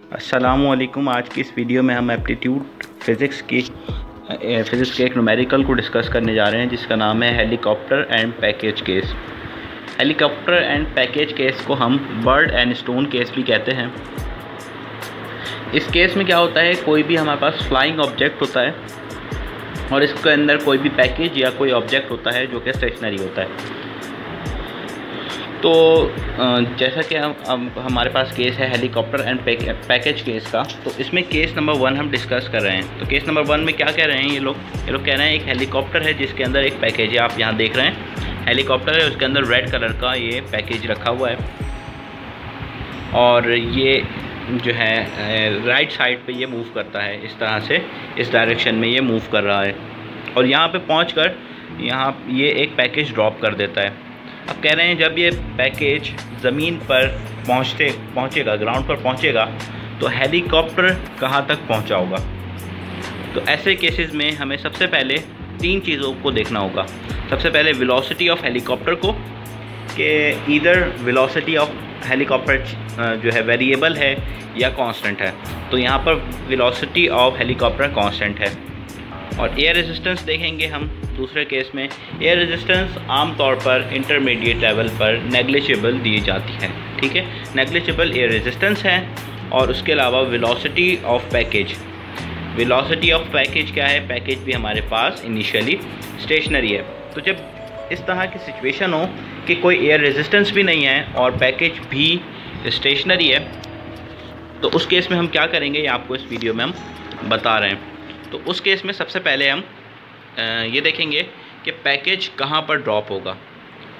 अस्सलामुअलैकुम। आज की इस वीडियो में हम एप्टीट्यूड फ़िज़िक्स के एक न्यूमेरिकल को डिस्कस करने जा रहे हैं जिसका नाम है helicopter and package case. Helicopter and package case को हम बर्ड एंड स्टोन केस भी कहते हैं। इस केस में क्या होता है, कोई भी हमारे पास फ्लाइंग ऑब्जेक्ट होता है और इसके अंदर कोई भी पैकेज या कोई ऑब्जेक्ट होता है जो कि स्टेशनरी होता है। तो जैसा कि अब हमारे पास केस है हेलीकॉप्टर एंड पैकेज केस का, तो इसमें केस नंबर 1 हम डिस्कस कर रहे हैं। तो केस नंबर 1 में क्या कह रहे हैं ये लोग कह रहे हैं एक हेलीकॉप्टर है जिसके अंदर एक पैकेज है। आप यहाँ देख रहे हैं हेलीकॉप्टर है, उसके अंदर रेड कलर का ये पैकेज रखा हुआ है और ये जो है राइट साइड पे ये मूव करता है, इस तरह से इस डायरेक्शन में ये मूव कर रहा है और यहाँ पे पहुँचकर यहाँ ये एक पैकेज ड्रॉप कर देता है। अब कह रहे हैं जब ये पैकेज ज़मीन पर पहुँचेगा, ग्राउंड पर पहुँचेगा, तो हेलीकॉप्टर कहाँ तक पहुँचा होगा। तो ऐसे केसेस में हमें सबसे पहले 3 चीज़ों को देखना होगा। सबसे पहले वेलोसिटी ऑफ हेलीकॉप्टर को, कि ईदर वेलोसिटी ऑफ हेलीकॉप्टर जो है वेरिएबल है या कांस्टेंट है। तो यहाँ पर वेलोसिटी ऑफ हेलीकॉप्टर कांस्टेंट है। और एयर रेजिस्टेंस देखेंगे हम दूसरे केस में। एयर रेजिस्टेंस आमतौर पर इंटरमीडिएट लेवल पर नेग्लिजिबल दी जाती है, ठीक है, नेग्लिजिबल एयर रेजिस्टेंस है। और उसके अलावा velocity of package, velocity of package क्या है, पैकेज भी हमारे पास इनिशियली स्टेशनरी है। तो जब इस तरह की सिचुएशन हो कि कोई एयर रेजिस्टेंस भी नहीं है और पैकेज भी स्टेशनरी है, तो उस केस में हम क्या करेंगे ये आपको इस वीडियो में हम बता रहे हैं। तो उस केस में सबसे पहले हम ये देखेंगे कि पैकेज कहाँ पर ड्रॉप होगा,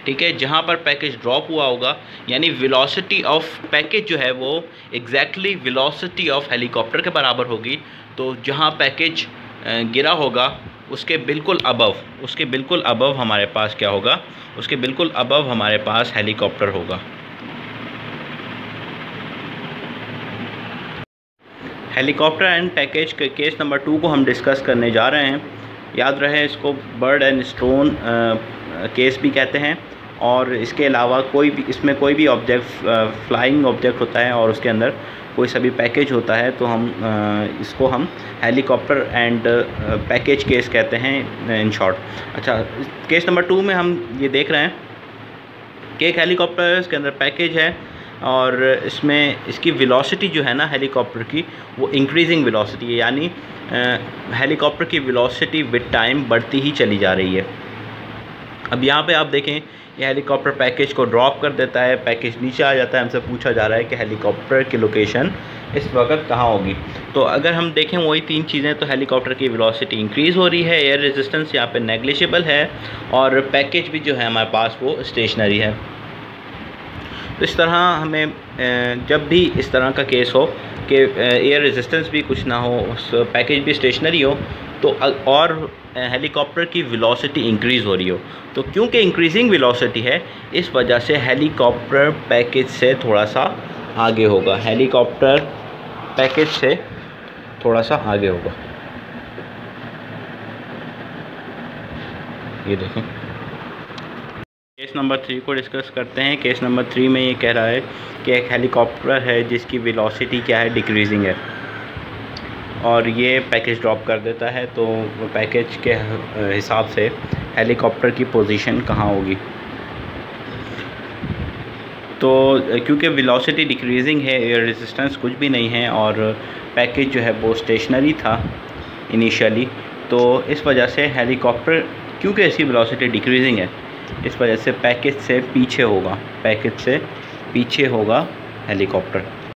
ठीक है। जहाँ पर पैकेज ड्रॉप हुआ होगा यानी वेलोसिटी ऑफ पैकेज जो है वो एग्जैक्टली वेलोसिटी ऑफ हेलीकॉप्टर के बराबर होगी। तो जहाँ पैकेज गिरा होगा उसके बिल्कुल अबव हमारे पास क्या होगा, उसके बिल्कुल अबव हमारे पास हेलीकॉप्टर होगा। हेलीकॉप्टर एंड पैकेज के केस नंबर 2 को हम डिस्कस करने जा रहे हैं। याद रहे इसको बर्ड एंड स्टोन केस भी कहते हैं। और इसके अलावा इसमें कोई भी ऑब्जेक्ट फ्लाइंग ऑब्जेक्ट होता है और उसके अंदर कोई सा भी पैकेज होता है, तो हम इसको हम हेलीकॉप्टर एंड पैकेज केस कहते हैं इन शॉर्ट। अच्छा, केस नंबर 2 में हम ये देख रहे हैं कि एक हेलीकॉप्टर है, इसके अंदर पैकेज है और इसमें इसकी वेलोसिटी जो है ना हेलीकॉप्टर की, वो इंक्रीजिंग वेलोसिटी है, यानी हेलीकॉप्टर की वेलोसिटी विद टाइम बढ़ती ही चली जा रही है। अब यहाँ पे आप देखें ये हेलीकॉप्टर पैकेज को ड्रॉप कर देता है, पैकेज नीचे आ जाता है। हमसे पूछा जा रहा है कि हेलीकॉप्टर की लोकेशन इस वक्त कहाँ होगी। तो अगर हम देखें वही 3 चीज़ें, तो हेलीकॉप्टर की वेलोसिटी इंक्रीज़ हो रही है, एयर रेजिस्टेंस यहाँ पे नेग्लिजिबल है और पैकेज भी जो है हमारे पास वो स्टेशनरी है। तो इस तरह हमें जब भी इस तरह का केस हो कि एयर रेजिस्टेंस भी कुछ ना हो, उस पैकेज भी स्टेशनरी हो, तो और हेलीकॉप्टर की वेलोसिटी इंक्रीज़ हो रही हो, तो क्योंकि इंक्रीजिंग वेलोसिटी है इस वजह से हेलीकॉप्टर पैकेज से थोड़ा सा आगे होगा, हेलीकॉप्टर पैकेज से थोड़ा सा आगे होगा। ये देखें, केस नंबर 3 को डिस्कस करते हैं। केस नंबर 3 में ये कह रहा है कि एक हेलीकॉप्टर है जिसकी वेलोसिटी क्या है, डिक्रीजिंग है, और ये पैकेज ड्रॉप कर देता है। तो पैकेज के हिसाब से हेलीकॉप्टर की पोजीशन कहाँ होगी। तो क्योंकि वेलोसिटी डिक्रीजिंग है, एयर रेजिस्टेंस कुछ भी नहीं है और पैकेज जो है वो स्टेशनरी था इनिशियली, तो इस वजह से हेलीकॉप्टर, क्योंकि इसकी वेलोसिटी डिक्रीजिंग है, इस वजह से पैकेज से पीछे होगा, पैकेज से पीछे होगा हेलीकॉप्टर।